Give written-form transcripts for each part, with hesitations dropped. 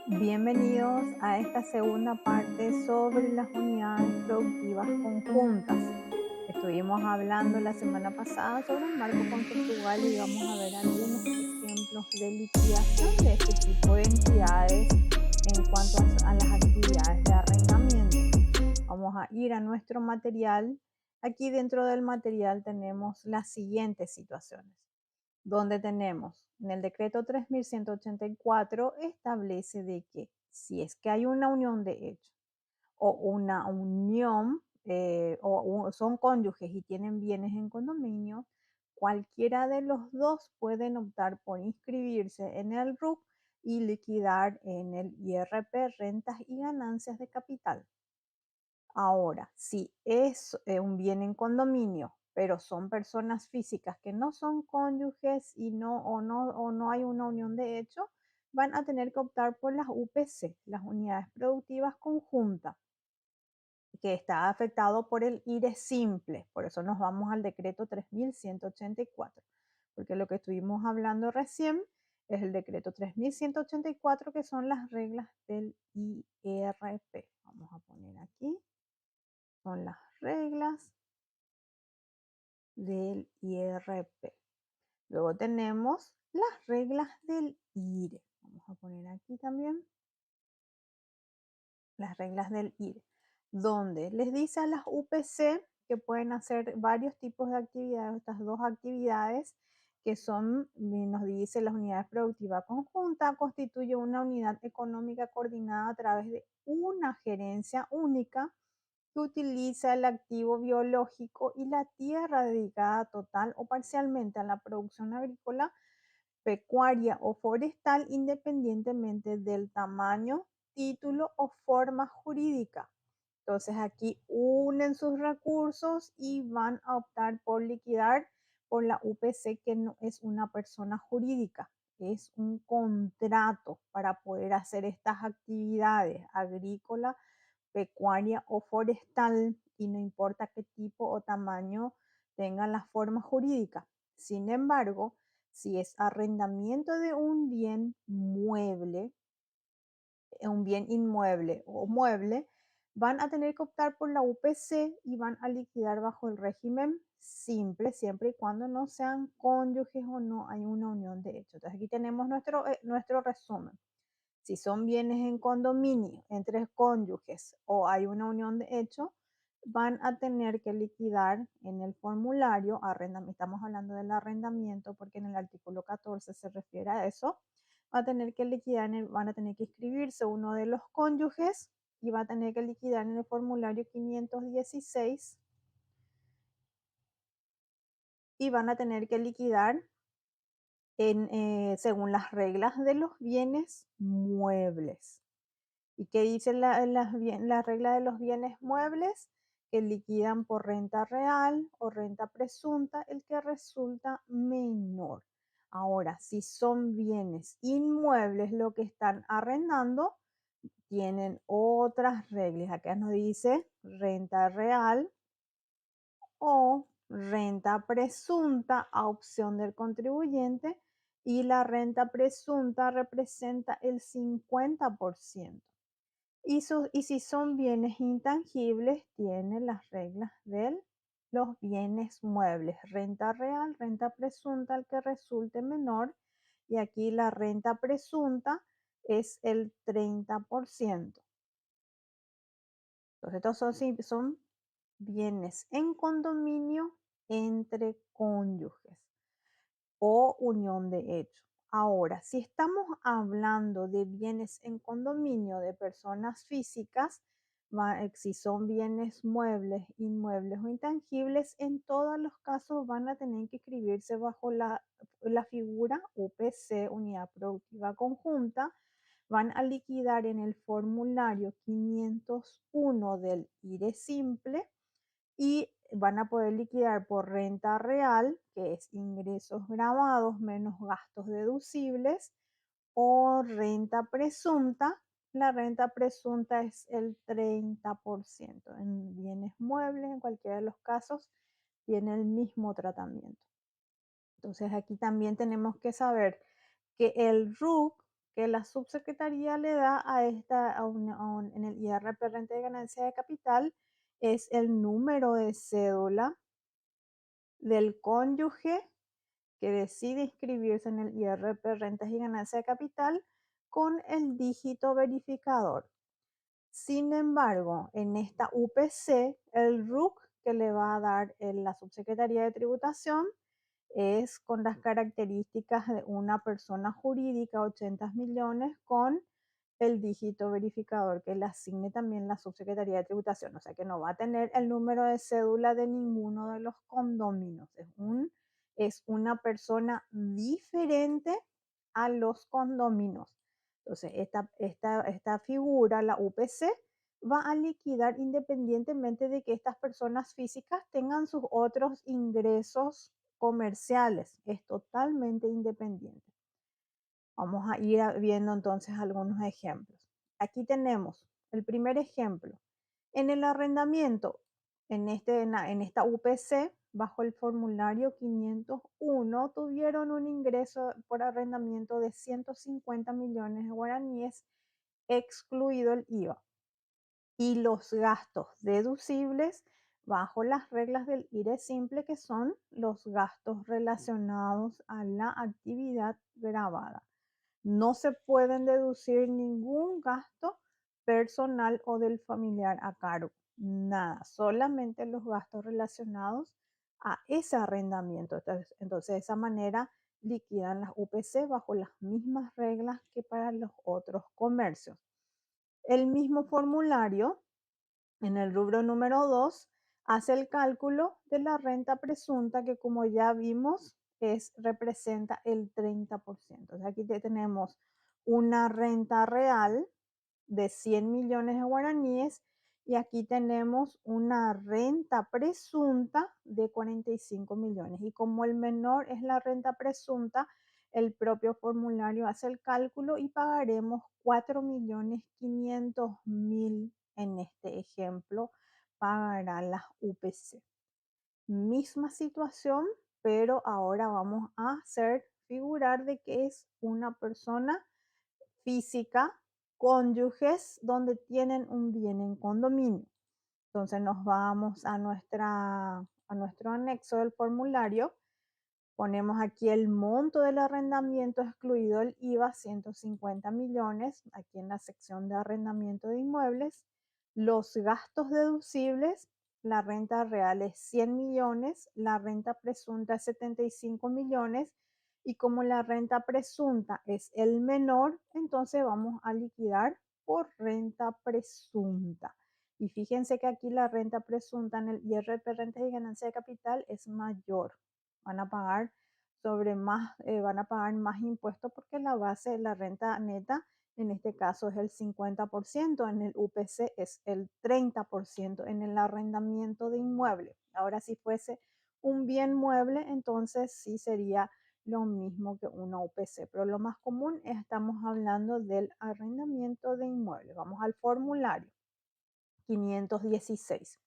Bienvenidos a esta segunda parte sobre las unidades productivas conjuntas. Estuvimos hablando la semana pasada sobre el marco conceptual y vamos a ver algunos ejemplos de liquidación de este tipo de entidades en cuanto a las actividades de arrendamiento. Vamos a ir a nuestro material. Aquí dentro del material tenemos las siguientes situaciones donde tenemos en el decreto 3184 establece de que si es que hay una unión de hecho o una unión o son cónyuges y tienen bienes en condominio, cualquiera de los dos pueden optar por inscribirse en el RUC y liquidar en el IRP rentas y ganancias de capital. Ahora, si es un bien en condominio, pero son personas físicas que no son cónyuges y no hay una unión de hecho, van a tener que optar por las UPC, las unidades productivas conjuntas, que está afectado por el IRE simple. Por eso nos vamos al decreto 3184, porque lo que estuvimos hablando recién es el decreto 3184, que son las reglas del IRP. Vamos a poner aquí son las reglas del IRP. Luego tenemos las reglas del IRE. Vamos a poner aquí también las reglas del IRE, donde les dice a las UPC que pueden hacer varios tipos de actividades, estas dos actividades que son, nos dice, las unidades productivas conjuntas, constituye una unidad económica coordinada a través de una gerencia única que utiliza el activo biológico y la tierra dedicada total o parcialmente a la producción agrícola, pecuaria o forestal independientemente del tamaño, título o forma jurídica. Entonces aquí unen sus recursos y van a optar por liquidar por la UPC, que no es una persona jurídica, es un contrato para poder hacer estas actividades agrícolas, pecuaria o forestal, y no importa qué tipo o tamaño tenga la forma jurídica. Sin embargo, si es arrendamiento de un bien mueble, un bien inmueble o mueble, van a tener que optar por la UPC y van a liquidar bajo el régimen simple, siempre y cuando no sean cónyuges o no hay una unión de hecho. Entonces aquí tenemos nuestro resumen. Si son bienes en condominio entre cónyuges o hay una unión de hecho, van a tener que liquidar en el formulario arrendamiento. Estamos hablando del arrendamiento porque en el artículo 14 se refiere a eso. Va a tener que liquidar, van a tener que inscribirse uno de los cónyuges y va a tener que liquidar en el formulario 516 y van a tener que liquidar según las reglas de los bienes muebles. ¿Y qué dice la regla de los bienes muebles? Que liquidan por renta real o renta presunta el que resulta menor. Ahora, si son bienes inmuebles lo que están arrendando, tienen otras reglas. Acá nos dice renta real o renta presunta a opción del contribuyente, y la renta presunta representa el 50%. Y si son bienes intangibles, tiene las reglas de los bienes muebles, renta real, renta presunta al que resulte menor, y aquí la renta presunta es el 30%. Entonces, estos son bienes en condominio entre cónyuges o unión de hecho. Ahora, si estamos hablando de bienes en condominio de personas físicas, si son bienes muebles, inmuebles o intangibles, en todos los casos van a tener que inscribirse bajo la figura UPC, Unidad Productiva Conjunta. Van a liquidar en el formulario 501 del IRE simple y van a poder liquidar por renta real, que es ingresos grabados menos gastos deducibles, o renta presunta. La renta presunta es el 30%. En bienes muebles, en cualquiera de los casos, tiene el mismo tratamiento. Entonces aquí también tenemos que saber que el RUC que la subsecretaría le da a en el IRP renta de ganancia de capital es el número de cédula del cónyuge que decide inscribirse en el IRP rentas y ganancia de capital con el dígito verificador. Sin embargo, en esta UPC, el RUC que le va a dar la Subsecretaría de Tributación es con las características de una persona jurídica, 80 millones, con el dígito verificador que le asigne también la Subsecretaría de Tributación. O sea que no va a tener el número de cédula de ninguno de los condóminos. Es una persona diferente a los condóminos. Entonces, esta figura, la UPC, va a liquidar independientemente de que estas personas físicas tengan sus otros ingresos comerciales. Es totalmente independiente. Vamos a ir viendo entonces algunos ejemplos. Aquí tenemos el primer ejemplo. En el arrendamiento, en esta UPC, bajo el formulario 501, tuvieron un ingreso por arrendamiento de 150 millones de guaraníes, excluido el IVA. Y los gastos deducibles bajo las reglas del IRE simple, que son los gastos relacionados a la actividad grabada. No se pueden deducir ningún gasto personal o del familiar a cargo. Nada, solamente los gastos relacionados a ese arrendamiento. Entonces, de esa manera liquidan las UPC bajo las mismas reglas que para los otros comercios. El mismo formulario, en el rubro número 2, hace el cálculo de la renta presunta, que como ya vimos, representa el 30%. O sea, aquí tenemos una renta real de 100 millones de guaraníes y aquí tenemos una renta presunta de 45 millones. Y como el menor es la renta presunta, el propio formulario hace el cálculo y pagaremos 4.500.000 en este ejemplo, pagará las UPC. Misma situación, pero ahora vamos a hacer figurar de que es una persona física, cónyuges donde tienen un bien en condominio. Entonces nos vamos a nuestro anexo del formulario. Ponemos aquí el monto del arrendamiento excluido el IVA, 150 millones, aquí en la sección de arrendamiento de inmuebles. Los gastos deducibles, la renta real es 100 millones, la renta presunta es 75 millones y como la renta presunta es el menor, entonces vamos a liquidar por renta presunta. Y fíjense que aquí la renta presunta en el IRP, rentas y ganancia de capital, es mayor. Van a pagar más impuestos porque la base de la renta neta en este caso es el 50%, en el UPC es el 30% en el arrendamiento de inmueble. Ahora, si fuese un bien mueble, entonces sí sería lo mismo que una UPC, pero lo más común estamos hablando del arrendamiento de inmueble. Vamos al formulario 516.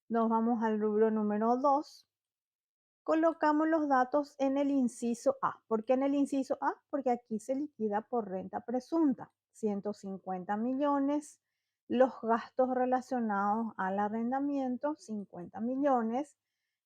Nos vamos al rubro número 2. Colocamos los datos en el inciso A. ¿Por qué en el inciso A? Porque aquí se liquida por renta presunta, 150 millones. Los gastos relacionados al arrendamiento, 50 millones.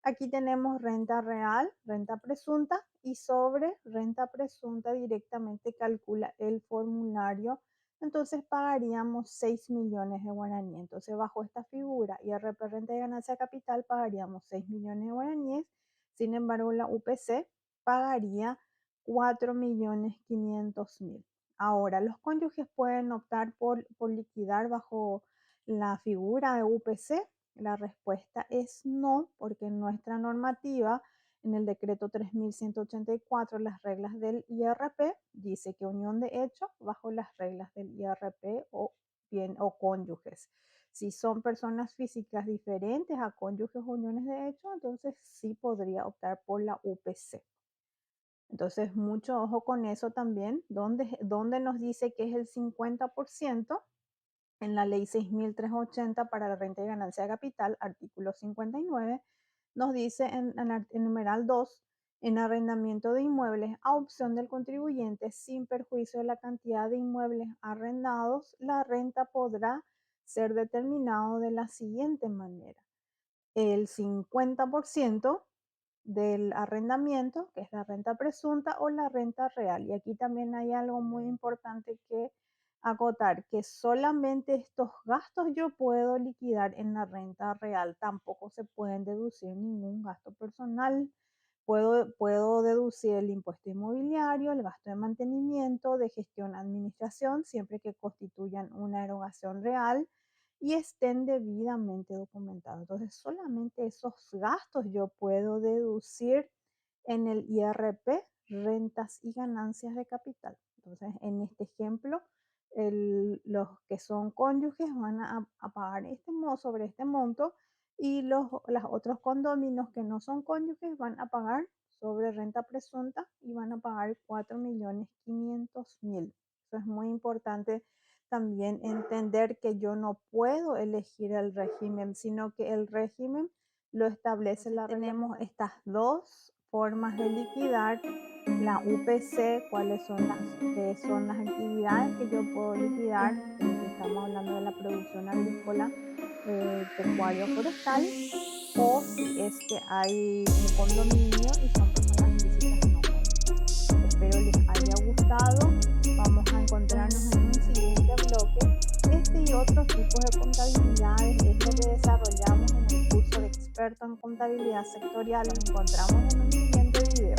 Aquí tenemos renta real, renta presunta y sobre renta presunta directamente calcula el formulario. Entonces pagaríamos 6 millones de guaraníes. Entonces bajo esta figura IRP renta de ganancia capital pagaríamos 6 millones de guaraníes. Sin embargo, la UPC pagaría 4.500.000. Ahora, los cónyuges pueden optar por liquidar bajo la figura de UPC. La respuesta es no, porque en nuestra normativa, en el decreto 3.184, las reglas del IRP, dice que unión de hecho bajo las reglas del IRP o cónyuges. Si son personas físicas diferentes a cónyuges o uniones de hecho, entonces sí podría optar por la UPC. Entonces, mucho ojo con eso también, donde nos dice que es el 50% en la ley 6.380 para la renta y ganancia de capital, artículo 59, nos dice en numeral 2, En arrendamiento de inmuebles a opción del contribuyente, sin perjuicio de la cantidad de inmuebles arrendados, la renta podrá ser determinado de la siguiente manera: el 50% del arrendamiento, que es la renta presunta, o la renta real. Y aquí también hay algo muy importante que acotar, que solamente estos gastos yo puedo liquidar en la renta real, tampoco se pueden deducir ningún gasto personal. Puedo deducir el impuesto inmobiliario, el gasto de mantenimiento, de gestión, administración, siempre que constituyan una erogación real y estén debidamente documentados. Entonces, solamente esos gastos yo puedo deducir en el IRP, rentas y ganancias de capital. Entonces, en este ejemplo, los que son cónyuges van a pagar sobre este monto, y los otros condóminos que no son cónyuges van a pagar sobre renta presunta y van a pagar 4.500.000. Eso es muy importante también entender, que yo no puedo elegir el régimen, sino que el régimen lo establece la reglamentación. Tenemos estas dos formas de liquidar la UPC, cuáles son las actividades que yo puedo liquidar, si estamos hablando de la producción agrícola, pecuario, forestal, o si es que hay un condominio y son personas físicas no conocidas. Espero les haya gustado. Vamos a encontrarnos en un siguiente bloque. Este y otros tipos de contabilidades es lo que desarrollamos en el curso de experto en contabilidad sectorial. Nos encontramos en un siguiente video.